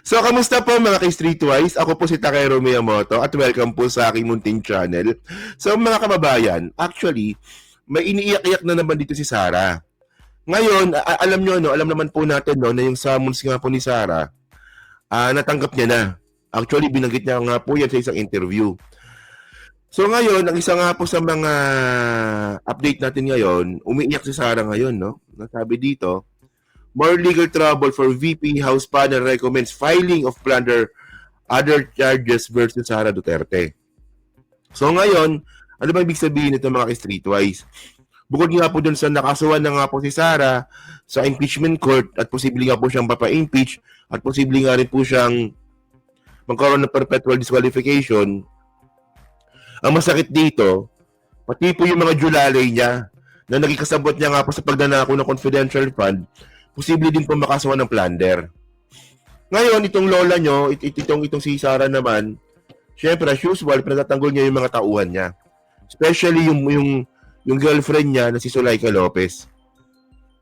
So, kamusta po mga ka-Streetwise? Ako po si Takero Miyamoto at welcome po sa aking munting channel. So, mga kababayan, actually, may iniiyak-iyak na naman dito si Sarah. Ngayon, alam nyo, no, alam naman po natin no, na yung summons nga po ni Sarah, natanggap niya na. Actually, binanggit niya nga po yan sa isang interview. So ngayon, ang isa nga po sa mga update natin ngayon, umiiyak si Sarah ngayon, no? Nasabi dito, more legal trouble for VP House panel recommends filing of plunder other charges versus Sara Duterte. So ngayon, ano ba ibig sabihin nito mga streetwise? Bukod nga po dun sa nakasuhan na nga po si Sara sa impeachment court at posibleng nga po siyang papa-impeach at posibleng nga rin po siyang magkaroon ng perpetual disqualification, ang masakit dito, pati po yung mga julalay niya na naging kasabot niya nga po sa pagnanakaw ng confidential fund, posible din po makasuhan ng plunder. Ngayon, itong lola nyo, itong si Sarah naman, syempre, as usual, pinatatanggol niya yung mga tauhan niya. Especially yung girlfriend niya na si Zulaika Lopez.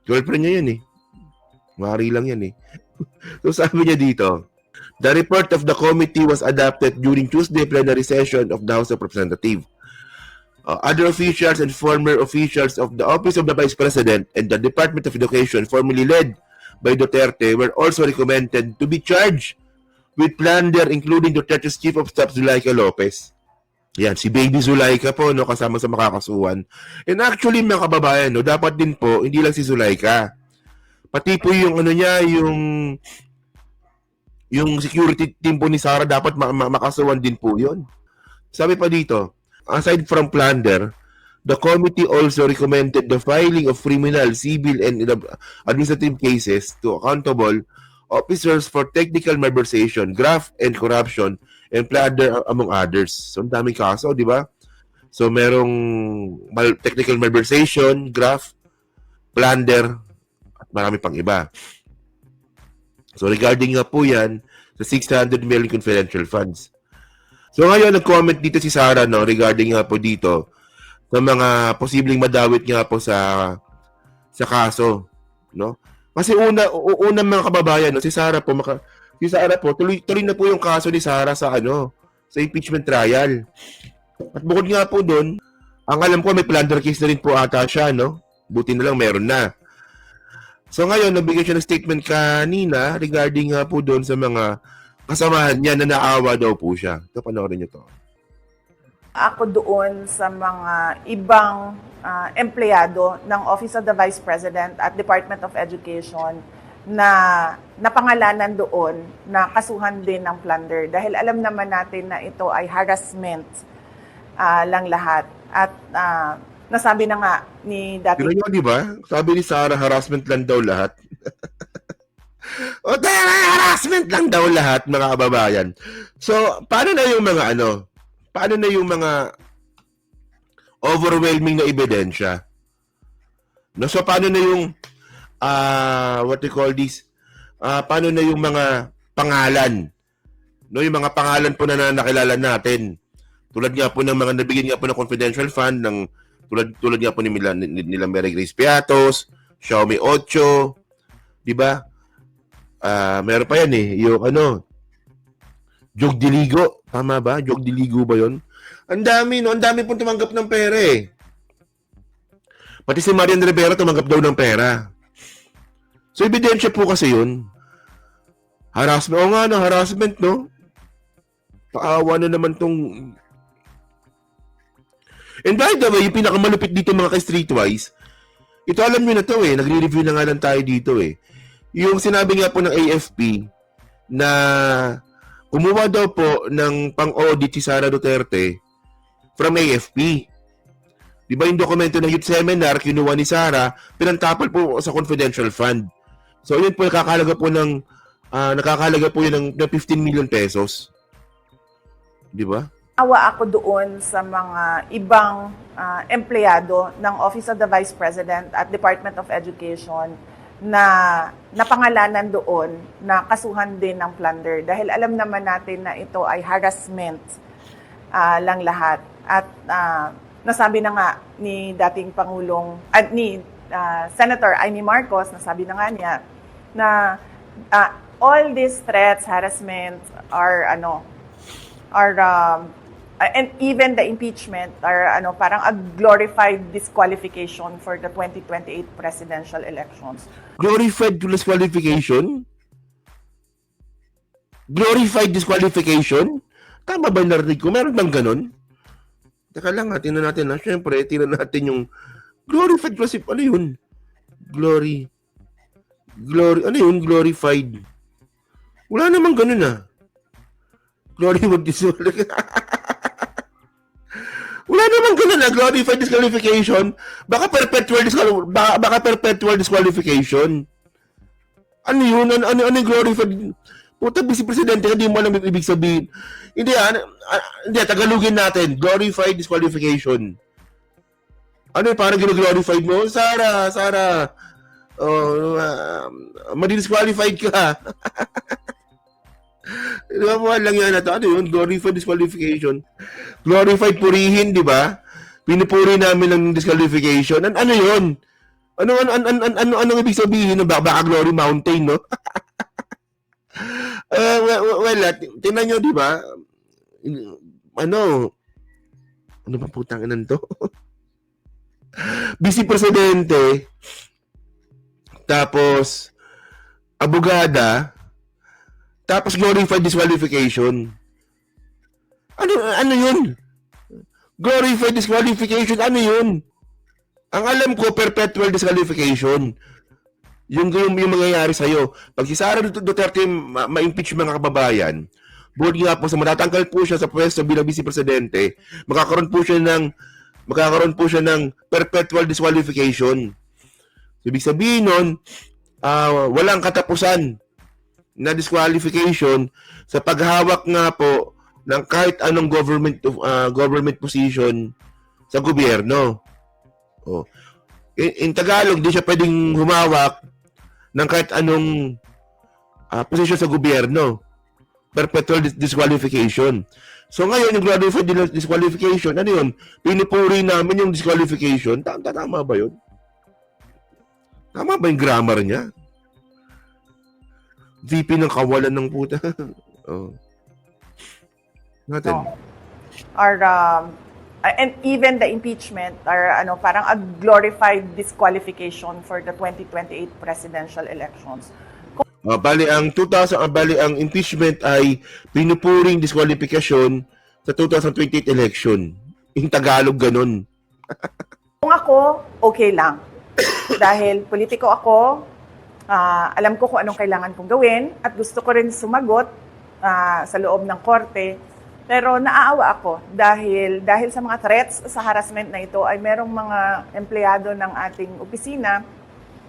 Girlfriend niya yun eh. Mari lang yan eh. So sabi niya dito, the report of the committee was adopted during Tuesday plenary session of the House of Representatives. Other officials and former officials of the Office of the Vice President and the Department of Education, formerly led by Duterte, were also recommended to be charged with plunder, including Duterte's Chief of Staff, Zulaika Lopez. Yan, si Baby Zulaika po, no, kasama sa makakasuhan. And actually, mga kababayan, no, dapat din po, hindi lang si Zulaika. Pati po yung ano niya, yung security team po ni Sarah, dapat makasuhan din po yun. Sabi pa dito, aside from plunder, the committee also recommended the filing of criminal, civil, and administrative cases to accountable officers for technical malversation, graft, and corruption, and plunder among others. So, ang daming kaso, di ba? So, merong technical malversation, graft, plunder, at marami pang iba. So, regarding nga po yan, sa 600 million confidential funds. So ngayon, nag-comment dito si Sarah, no, regarding nga po dito sa mga posibleng madawit nga po sa kaso, no? Kasi una mga kababayan, no, si Sarah po tuloy na po yung kaso ni Sarah sa sa impeachment trial. At bukod nga po doon, ang alam ko may plunder case na rin po ata siya, no? Buti na lang meron na. So ngayon, nabigyan siya ng statement kanina regarding nga po doon sa mga kasamahan niya na naawa daw po siya. Ito, panoorin niyo to. Ako doon sa mga ibang empleyado ng Office of the Vice President at Department of Education na napangalanan doon na kasuhan din ng plunder. Dahil alam naman natin na ito ay harassment lang lahat. At nasabi na nga ni Pero yun, di ba? Sabi ni Sarah, harassment lang daw lahat. O harassment lang daw lahat, mga kababayan. So, paano na yung mga paano na yung mga overwhelming na ebidensya? No, so paano na yung what they call this? Paano na yung mga pangalan? No, yung mga pangalan po na nakilala natin. Tulad nga po ng mga nabigyan nga po ng confidential fund ng tulad nga po nila Mary Grace Piatos, Xiaomi 8, di ba? Meron pa yan eh, yung Jog Diligo, tama ba? Jog Diligo ba yun? Ang dami, no? Ang dami pong tumanggap ng pera eh. Pati si Marian Rivera tumanggap daw ng pera. So, ebidensya po kasi yun. Harassment. O nga, harassment, no? Paawa na naman tong... And by the way, yung pinakamalupit dito mga ka-streetwise, ito alam nyo na to eh. Nagre-review na nga lang tayo dito eh. Yung sinabi nga po ng AFP na kumuha daw po ng pang-audit si Sara Duterte from AFP. Di ba yung dokumento ng youth seminar kinuha ni Sara, pinantapal po sa confidential fund. So yun po nakakalaga po yun ng 15 million pesos. Di ba? Awa ako doon sa mga ibang empleyado ng Office of the Vice President at Department of Education na napangalanan doon na kasuhan din ng plunder. Dahil alam naman natin na ito ay harassment lang lahat. At nasabi na nga ni dating Pangulong, ni Senator Amy Marcos, nasabi na nga niya na all these threats, harassment and even the impeachment are parang a glorified disqualification for the 2028 presidential elections. Glorified disqualification? Glorified disqualification? Tama ba yung narinig ko? Meron bang ganun? Teka lang ha, tingnan natin ha. Siyempre, tingnan natin yung glorified kasi, ano yun? Glory, ano yun? Glorified. Wala namang ganun ha. Glorified disqualification. Wala namang ganun ha. Glorified disqualification. Baka perpetual disqualification. Ano yun? Ano yung glorified? Puta, Vice Presidente, hindi mo alam yung ibig sabihin. Hindi, hindi, Tagalogin natin. Glorified disqualification. Ano yung parang gino-glorified mo? Sara, madi-disqualified ka. Di ba mo lang yan nato? Ano yun? Glorified disqualification. Glorified purihin, di ba? Pinupuri namin ng disqualification. Ano yun? Anong ibig sabihin? Baka Glory Mountain, no? Tingnan nyo, di ba? Ano ba putang inan to? Vice Presidente, tapos abogada, tapos glorified disqualification. Ano yun? Glorified disqualification, ano yun? Ang alam ko, perpetual disqualification. Yung mangyayari sa'yo. Pag si Sara Duterte ma-impeach mga kababayan, buod nga po sa matatanggal po siya sa pwesto bilang Vice Presidente, magkakaroon po siya ng perpetual disqualification. Ibig sabihin nun, walang katapusan na disqualification sa paghawak nga po ng kahit anong government position sa gobyerno. Oh. In Tagalog, di siya pwedeng humawak ng kahit anong position sa gobyerno. Perpetual disqualification. So ngayon, yung glorified disqualification, ano yun? Pinupuri namin yung disqualification. Tama ba yun? Tama ba yung grammar niya? VP ng kawalan ng puta. Oh. Natin. No. And even the impeachment are parang a glorified disqualification for the 2028 presidential elections. Bali ang impeachment ay pinupuring disqualification sa 2028 election. In Tagalog ganun. Kung ako, okay lang. Dahil politiko ako, alam ko kung anong kailangan kong gawin at gusto ko rin sumagot sa loob ng korte. Pero naaawa ako dahil sa mga threats sa harassment na ito ay merong mga empleyado ng ating opisina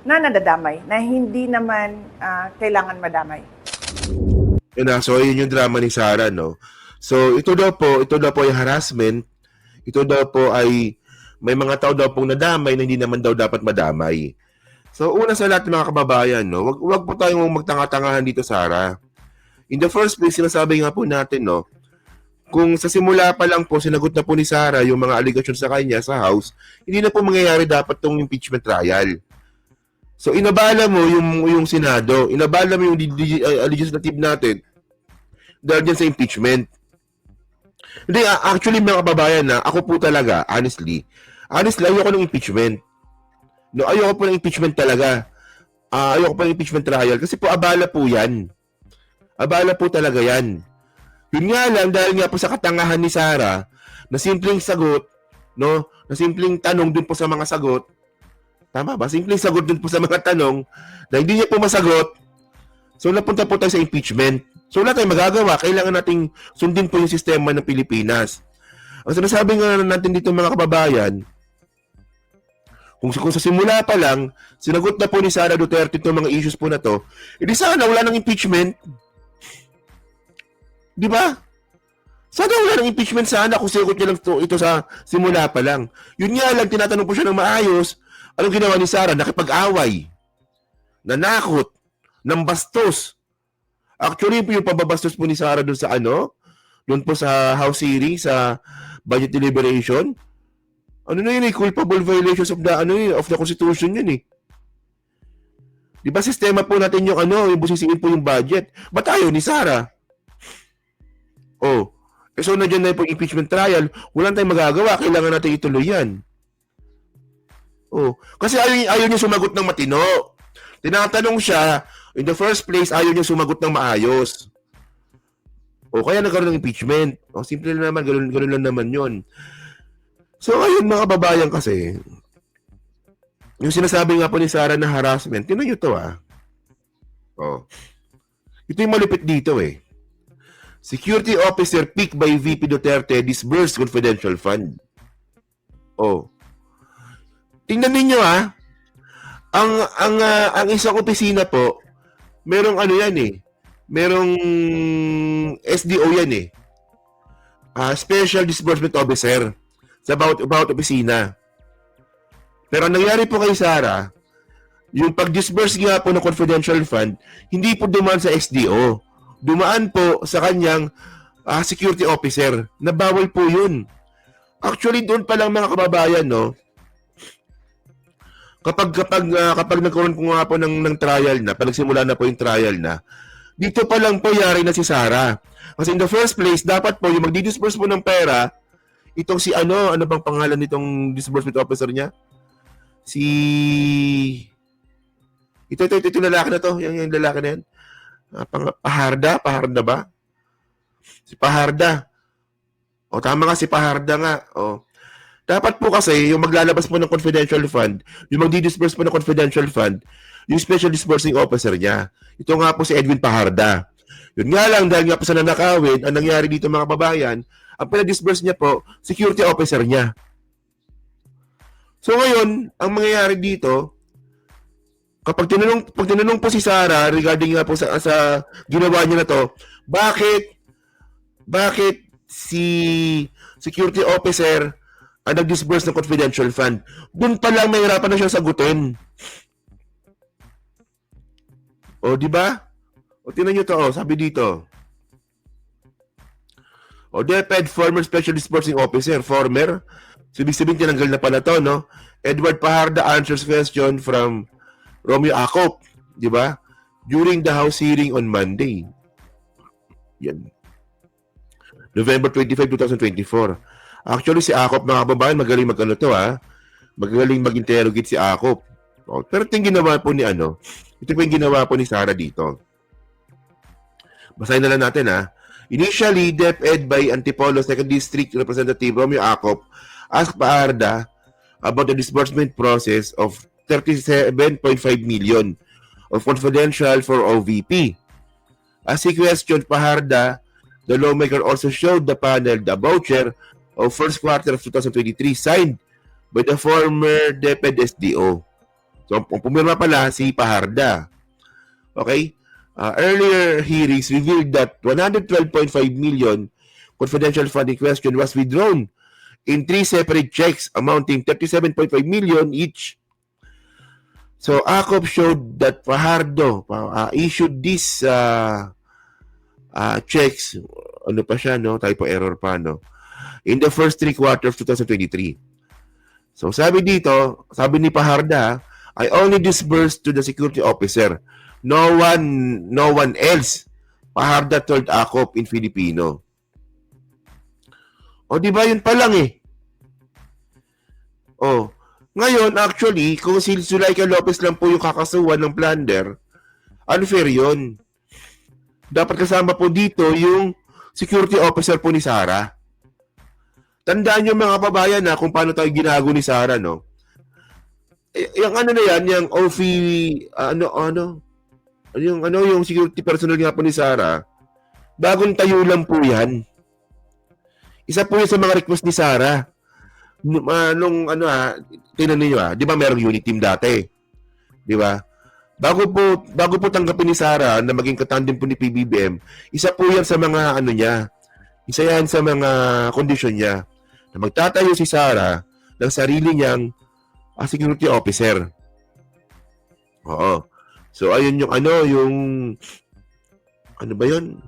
na nadadamay, na hindi naman kailangan madamay. So yun yung drama ni Sara, no? So ito daw po ay harassment. Ito daw po ay may mga tao daw pong nadamay na hindi naman daw dapat madamay. So una sa lahat mga kababayan, no? Wag po tayong magtanga-tangahan dito, Sara. In the first place, sinasabi nga po natin, no? Kung sa simula pa lang po, sinagot na po ni Sara yung mga allegation sa kanya sa House, hindi na po mangyayari dapat tong impeachment trial. So, inabala mo yung Senado, inabala mo yung legislative natin dahil dyan sa impeachment. Hindi, actually mga kababayan, ako po talaga, honestly, ayoko ng impeachment. No, ayoko po ng impeachment talaga. Ayoko po ng impeachment trial kasi po abala po yan. Abala po talaga yan. Yun nga lang, dahil nga po sa katangahan ni Sara, na simpleng sagot, no? Na simpleng tanong dun po sa mga sagot, tama ba? Simpleng sagot dun po sa mga tanong, na hindi niya po masagot, so napunta po tayo sa impeachment. So wala tayong magagawa, kailangan nating sundin po yung sistema ng Pilipinas. Ang sinasabi nga natin dito mga kababayan, kung sa simula pa lang, sinagot na po ni Sara Duterte itong mga issues po na to, edi sana wala nang impeachment. Di ba? Sana wala ng impeachment sana kung sinagot niya lang ito sa simula pa lang. Yun nga lang, tinatanong po siya ng maayos, anong ginawa ni Sara? Nakipag-away, nanakot, ng bastos. Actually, yung pababastos po ni Sara doon sa doon po sa House hearing, sa budget deliberation, culpable violations of the, of the Constitution yun eh. Di ba sistema po natin yung yung busisiin po yung budget. Ba't ayaw ni Sara? Oh. So nandiyan na po yung impeachment trial, wala tayong magagawa, kailangan natin ituloy yan. Oh. Kasi ayaw niya sumagot ng matino. Tinatanong siya, in the first place, ayaw niya sumagot ng maayos. O kaya nagkaroon ng impeachment. O simple lang naman, ganun lang naman yun. So ayun mga babayan kasi, yung sinasabi nga po ni Sara na harassment, tinan nyo to Oh. Ito yung malupit dito eh. Security officer picked by VP Duterte disbursed confidential fund. Oh. Tingnan ninyo ang isang opisina po, merong yan eh. Merong SDO yan eh. Special Disbursement Officer sa about opisina. Pero ang nangyari po kay Sara, yung pag-disburse nga po ng confidential fund, hindi po dumaan sa SDO. Dumaan po sa kanyang security officer na bawal po yun. Actually, doon pa lang mga kababayan, no? Kapag nagkaroon po nga po ng trial na, pag nagsimula na po yung trial na, dito pa lang po yari na si Sara. Kasi in the first place, dapat po yung magdi-disburse po ng pera, itong si ano bang pangalan nitong disbursement officer niya? Ito lalaki na to, yung lalaki na yan. Paharda ba? Si Paharda. O tama nga, si Paharda nga. O. Dapat po kasi, yung maglalabas po ng confidential fund, yung magdi-disburse po ng confidential fund, yung special disbursing officer niya. Ito nga po si Edwin Paharda. Yun nga lang, dahil nga po sa nanakawin, ang nangyari dito mga kababayan, ang pinadisburse niya po, security officer niya. So ngayon, ang mangyayari dito, pag tinanong po si Sara regarding nga po sa ginawa niya na to, bakit si security officer ang nag-disburse ng confidential fund? Doon pa lang mahirapan na siyang sagutin. O, di ba? O, tingnan nyo to, sabi dito. O, DepEd former special disbursing officer, former. So, ibig sabihin, tinanggal na pala to, no? Edward Paharda answers question from Romeo Acop, di ba? During the House hearing on Monday. Yan. November 25, 2024. Actually, si Acop, mga kababayan, magaling magaling mag-interrogate si Acop. O, pero ito yung ginawa po ito po yung ginawa po ni Sara dito. Basahin na lang natin Initially, DepEd by Antipolo 2nd District Representative Romeo Acop asked Paharda about the disbursement process of 37.5 million of confidential for OVP. As he questioned Paharda, the lawmaker also showed the panel the voucher of first quarter of 2023 signed by the former DepEd SDO. So, pumirma pala si Paharda. Okay? Earlier hearings revealed that 112.5 million confidential funding question was withdrawn in 3 separate checks amounting 37.5 million each. So, Acop showed that Fajardo issued these checks, pa siya, typo error pa, in the first 3 quarters of 2023. So, sabi ni Fajarda, I only disbursed to the security officer. No one else. Fajarda told Acop in Filipino. O, di ba yun pa lang O, ngayon, actually, kung si Zuleika Lopez lang po yung kakasuhan ng plunder, unfair yun. Dapat kasama po dito yung security officer po ni Sara. Tandaan nyo mga kababayan kung paano tayo ginago ni Sara, no? Yung na yan, yung OFI, yung security personnel nga po ni Sara, bagong tayo lang po yan. Isa po yun sa mga request ni Sara. Tingnan ninyo di ba merong unit team dati? Di ba? Bago po tanggapin ni Sara na maging katandem po ni PBBM, isa po yan sa mga isa yan sa mga kondisyon niya na magtatayo si Sara ng sarili niyang security officer. Oo. So ayun yung ano ba yun?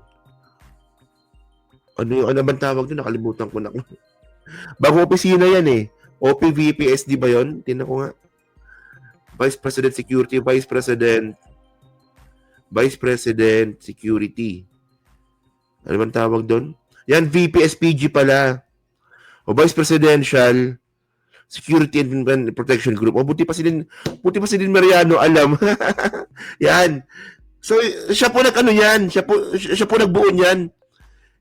Ano bang tawag doon? Nakalimutan ko na. Bagong opisina yan OPVPSD ba yun? Tingnan ko nga. Vice President Security, Vice President Vice President Security. Ano bang tawag doon? Yan, VP SPG pala. O Vice Presidential Security and Protection Group. O buti pa si Din Mariano alam. Yan. So siya po nag-ano yan, siya po nagbuo niyan.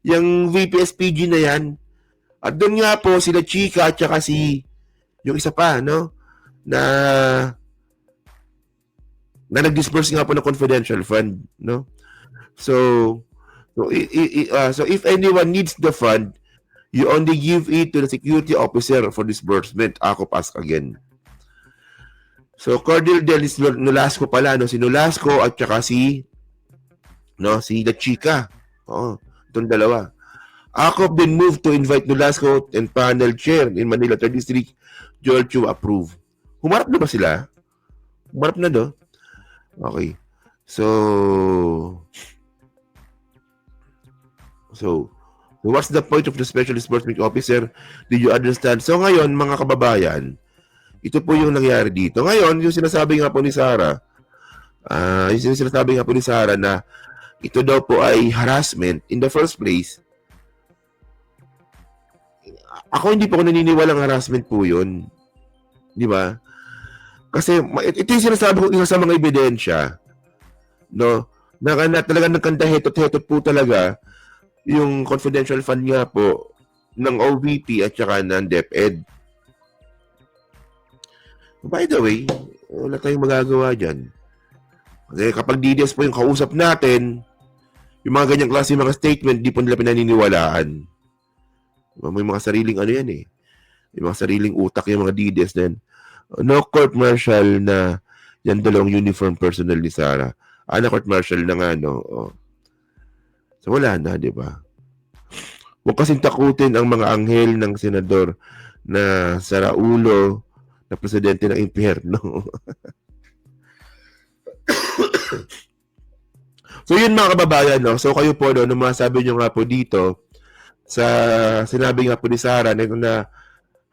Yung VP SPG na yan. At doon nga po sila Chika at saka si yung isa pa, no? Na nag-disperse nga po ng confidential fund, no? So if anyone needs the fund, you only give it to the security officer for disbursement. Ako ask again. So Cordell Delis Nolasco pala, no? Si Nolasco at saka si La Chica. Oo, itong dalawa. Ako been moved to invite Nolasco and panel chair in Manila 3rd District, Joel Chu approve. Humarap na ba sila? Humarap na do? Okay. So what's the point of the special disbursement officer? Did you understand? So ngayon, mga kababayan, ito po yung nangyari dito. Ngayon, yung sinasabi nga po ni Sarah, na ito daw po ay harassment in the first place. Ako hindi po naniniwalang harassment po yun. Di ba? Kasi ito yung sinasabi ko isa sa mga ebidensya, no? Na talagang nagkanta-hetot-hetot po talaga yung confidential fund nga po ng OVP at saka ng DepEd. By the way, wala tayong magagawa dyan. Kasi kapag DDS po yung kausap natin, yung mga ganyang klase mga statement, di po nila pinaniniwalaan. May mga sariling ano yan eh. May mga sariling utak yung mga DDS na yan. No court martial na yan dalawang uniform personnel ni Sarah. Na court martial na nga, no? Oh. So wala na, di ba? Huwag kasing takutin ang mga anghel ng senador na saraulo na presidente ng impyerno. So yun mga kababayan, no? So kayo po, no, masabi nyo nga po dito sa sinabi nga po ni Sarah na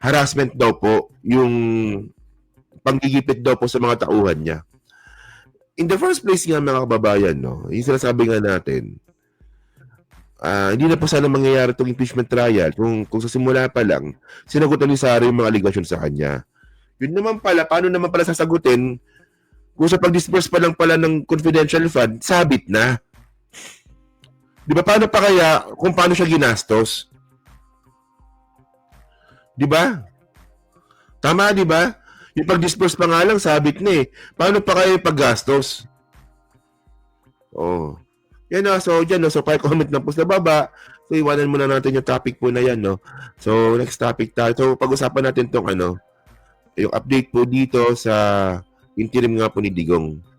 harassment daw po yung panggigipit daw po sa mga tauhan niya. In the first place nga mga kababayan, no, yung sinasabi nga natin, hindi na po sana mangyayari itong impeachment trial kung sa simula pa lang, sinagutan ni Sarah yung mga allegation sa kanya. Yun naman pala, paano naman pala sasagutin kung sa pag-disperse pa lang pala ng confidential fund, sabit na. Di ba, paano pa kaya kung paano siya ginastos? Di ba? Tama, di ba? Yung pag-disperse pa nga lang, sabit na eh. Paano pa kaya yung paggastos? Oh. Yan na, so dyan, no? So comment na po sa baba. So iwanan muna natin yung topic po na yan, no? So next topic tayo. So pag-usapan natin tong yung update po dito sa interim nga po ni Digong.